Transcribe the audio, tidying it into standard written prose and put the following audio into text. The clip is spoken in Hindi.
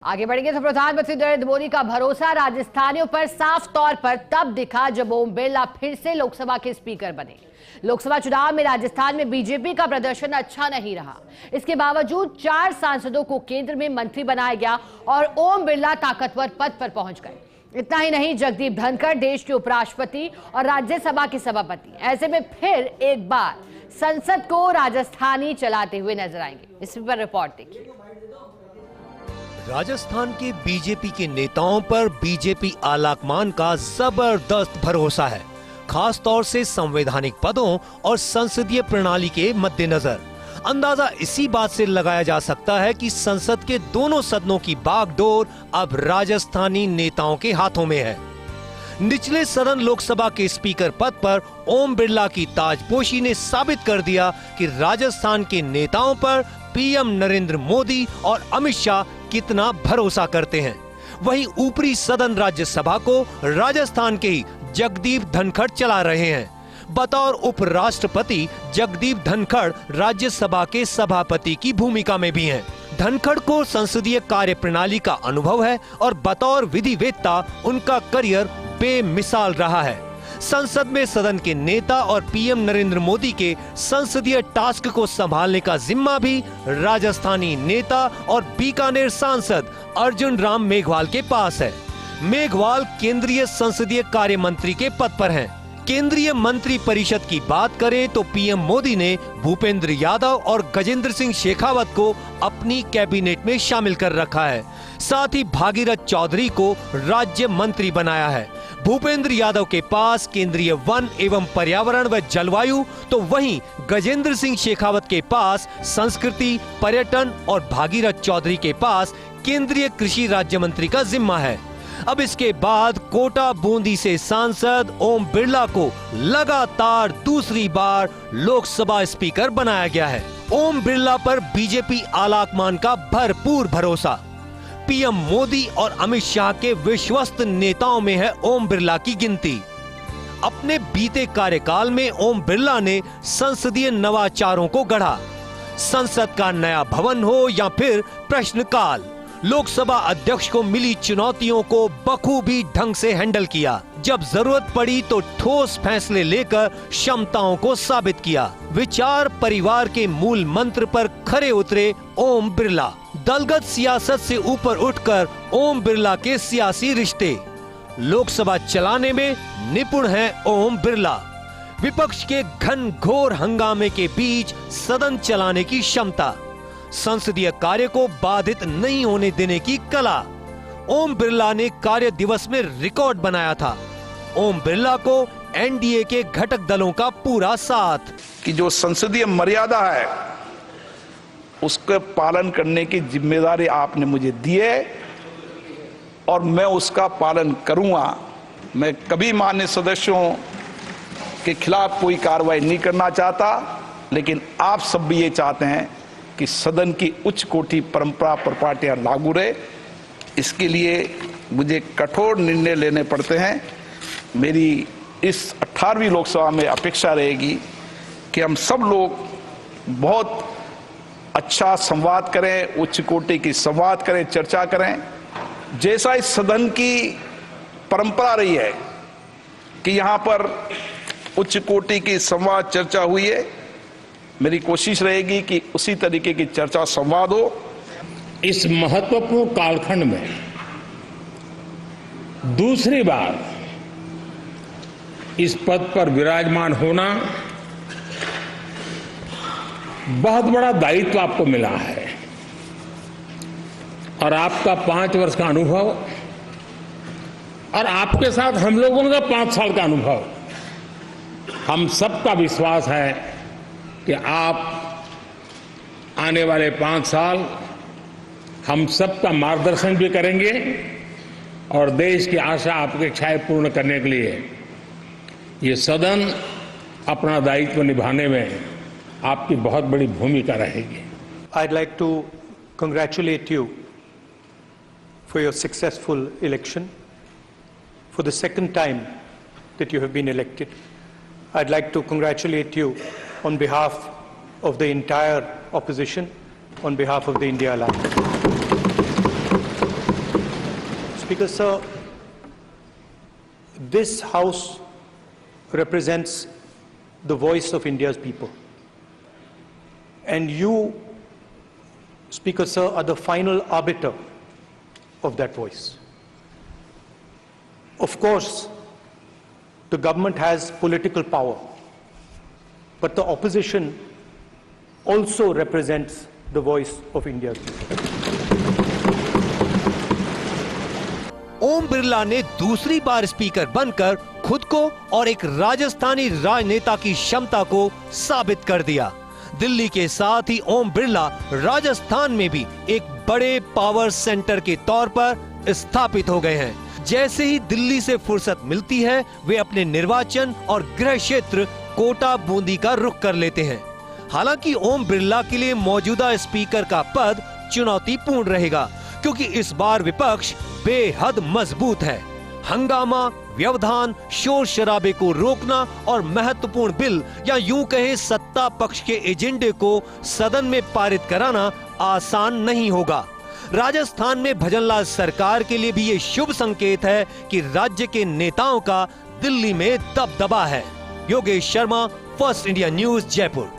आगे बढ़ेंगे तो प्रधानमंत्री नरेंद्र मोदी का भरोसा राजस्थानियों पर साफ तौर पर तब दिखा जब ओम बिरला फिर से लोकसभा के स्पीकर बने। लोकसभा चुनाव में राजस्थान में बीजेपी का प्रदर्शन अच्छा नहीं रहा। इसके बावजूद 4 सांसदों को केंद्र में मंत्री बनाया गया और ओम बिरला ताकतवर पद पर पहुंच गए। इतना ही नहीं, जगदीप धनखड़ देश के उपराष्ट्रपति और राज्यसभा के सभापति। ऐसे में फिर एक बार संसद को राजस्थानी चलाते हुए नजर आएंगे। इस पर रिपोर्ट देखिए। राजस्थान के बीजेपी के नेताओं पर बीजेपी आलाकमान का जबरदस्त भरोसा है, खास तौर से संवैधानिक पदों और संसदीय प्रणाली के मद्देनजर। अंदाजा इसी बात से लगाया जा सकता है कि संसद के दोनों सदनों की बागडोर अब राजस्थानी नेताओं के हाथों में है। निचले सदन लोकसभा के स्पीकर पद पर ओम बिरला की ताजपोशी ने साबित कर दिया कि राजस्थान के नेताओं पर पीएम नरेंद्र मोदी और अमित शाह कितना भरोसा करते हैं। वहीं ऊपरी सदन राज्यसभा को राजस्थान के ही जगदीप धनखड़ चला रहे हैं। बतौर उपराष्ट्रपति जगदीप धनखड़ राज्यसभा के सभापति की भूमिका में भी हैं। धनखड़ को संसदीय कार्य प्रणाली का अनुभव है और बतौर विधिवेत्ता उनका करियर बेमिसाल रहा है। संसद में सदन के नेता और पीएम नरेंद्र मोदी के संसदीय टास्क को संभालने का जिम्मा भी राजस्थानी नेता और बीकानेर सांसद अर्जुन राम मेघवाल के पास है। मेघवाल केंद्रीय संसदीय कार्य मंत्री के पद पर हैं। केंद्रीय मंत्री परिषद की बात करें तो पीएम मोदी ने भूपेंद्र यादव और गजेंद्र सिंह शेखावत को अपनी कैबिनेट में शामिल कर रखा है। साथ ही भागीरथ चौधरी को राज्य मंत्री बनाया है। भूपेंद्र यादव के पास केंद्रीय वन एवं पर्यावरण व जलवायु, तो वहीं गजेंद्र सिंह शेखावत के पास संस्कृति, पर्यटन और भागीरथ चौधरी के पास केंद्रीय कृषि राज्य मंत्री का जिम्मा है। अब इसके बाद कोटा बूंदी से सांसद ओम बिरला को लगातार दूसरी बार लोकसभा स्पीकर बनाया गया है। ओम बिरला पर बीजेपी आलाकमान का भरपूर भरोसा। पीएम मोदी और अमित शाह के विश्वस्त नेताओं में है ओम बिरला की गिनती। अपने बीते कार्यकाल में ओम बिरला ने संसदीय नवाचारों को गढ़ा। संसद का नया भवन हो या फिर प्रश्नकाल, लोकसभा अध्यक्ष को मिली चुनौतियों को बखूबी ढंग से हैंडल किया। जब जरूरत पड़ी तो ठोस फैसले लेकर क्षमताओं को साबित किया। विचार परिवार के मूल मंत्र पर खरे उतरे ओम बिरला। दलगत सियासत से ऊपर उठकर ओम बिरला के सियासी रिश्ते। लोकसभा चलाने में निपुण हैं ओम बिरला। विपक्ष के घनघोर हंगामे के बीच सदन चलाने की क्षमता, संसदीय कार्य को बाधित नहीं होने देने की कला। ओम बिरला ने कार्य दिवस में रिकॉर्ड बनाया था। ओम बिरला को एनडीए के घटक दलों का पूरा साथ। कि जो संसदीय मर्यादा है उसके पालन करने की जिम्मेदारी आपने मुझे दी है और मैं उसका पालन करूंगा। मैं कभी माननीय सदस्यों के खिलाफ कोई कार्रवाई नहीं करना चाहता, लेकिन आप सब भी ये चाहते हैं कि सदन की उच्च कोटि परंपरा पर पार्टियां लागू रहे। इसके लिए मुझे कठोर निर्णय लेने पड़ते हैं। मेरी इस 18वीं लोकसभा में अपेक्षा रहेगी कि हम सब लोग बहुत अच्छा संवाद करें, उच्च कोटि की संवाद करें, चर्चा करें। जैसा इस सदन की परंपरा रही है कि यहाँ पर उच्च कोटि की संवाद चर्चा हुई है, मेरी कोशिश रहेगी कि उसी तरीके की चर्चा संवाद हो। इस महत्वपूर्ण कालखंड में दूसरी बार इस पद पर विराजमान होना बहुत बड़ा दायित्व आपको मिला है और आपका 5 वर्ष का अनुभव और आपके साथ हम लोगों का 5 साल का अनुभव, हम सबका विश्वास है कि आप आने वाले 5 साल हम सबका मार्गदर्शन भी करेंगे और देश की आशा अपेक्षाएं पूर्ण करने के लिए ये सदन अपना दायित्व निभाने में आपकी बहुत बड़ी भूमिका रहेगी। I'd like to congratulate you for your successful election, for the second time that you have been elected. I'd like to congratulate you on behalf of the entire opposition, on behalf of the India Alliance. Speaker Sir, this House represents the voice of India's people. And you, Speaker Sir, are the final arbiter of that voice. Of course, the government has political power, but the opposition also represents the voice of India's people. Om Birla ने दूसरी बार स्पीकर बनकर खुद को और एक राजस्थानी राजनेता की क्षमता को साबित कर दिया। दिल्ली के साथ ही ओम बिरला राजस्थान में भी एक बड़े पावर सेंटर के तौर पर स्थापित हो गए हैं। जैसे ही दिल्ली से फुर्सत मिलती है, वे अपने निर्वाचन और गृह क्षेत्र कोटा बूंदी का रुख कर लेते हैं। हालांकि ओम बिरला के लिए मौजूदा स्पीकर का पद चुनौतीपूर्ण रहेगा, क्योंकि इस बार विपक्ष बेहद मजबूत है। हंगामा, व्यवधान, शोर शराबे को रोकना और महत्वपूर्ण बिल या यूं कहे सत्ता पक्ष के एजेंडे को सदन में पारित कराना आसान नहीं होगा। राजस्थान में भजनलाल सरकार के लिए भी ये शुभ संकेत है कि राज्य के नेताओं का दिल्ली में दबदबा है। Yogesh Sharma, first India news, Jaipur.